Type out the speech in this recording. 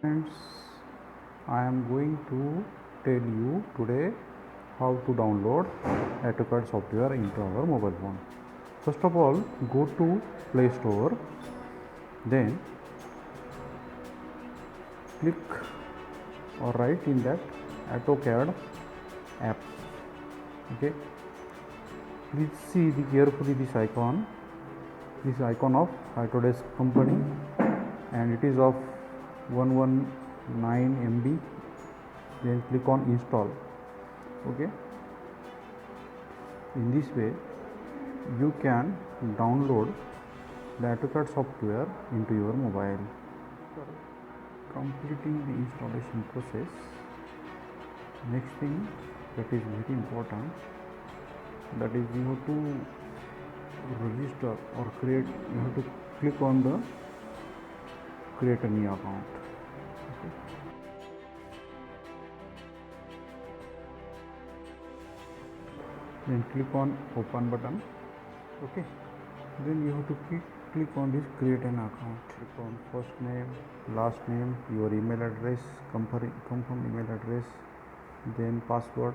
Friends, I am going to tell you today how to download AutoCAD software into our mobile phone. First of all, go to Play Store, then click or write in that AutoCAD app. Okay, please see carefully this icon of Autodesk company, and it is of 119 MB. Then click on install. Okay, in this way you can download the AutoCAD software into your mobile. After completing the installation process, next thing that is very important, that is you have to register or create, you have to click on the create a new account. Okay. Then click on open button. Okay, then you have to click on this create an account. Click on first name, last name, your email address, confirm email address, then password.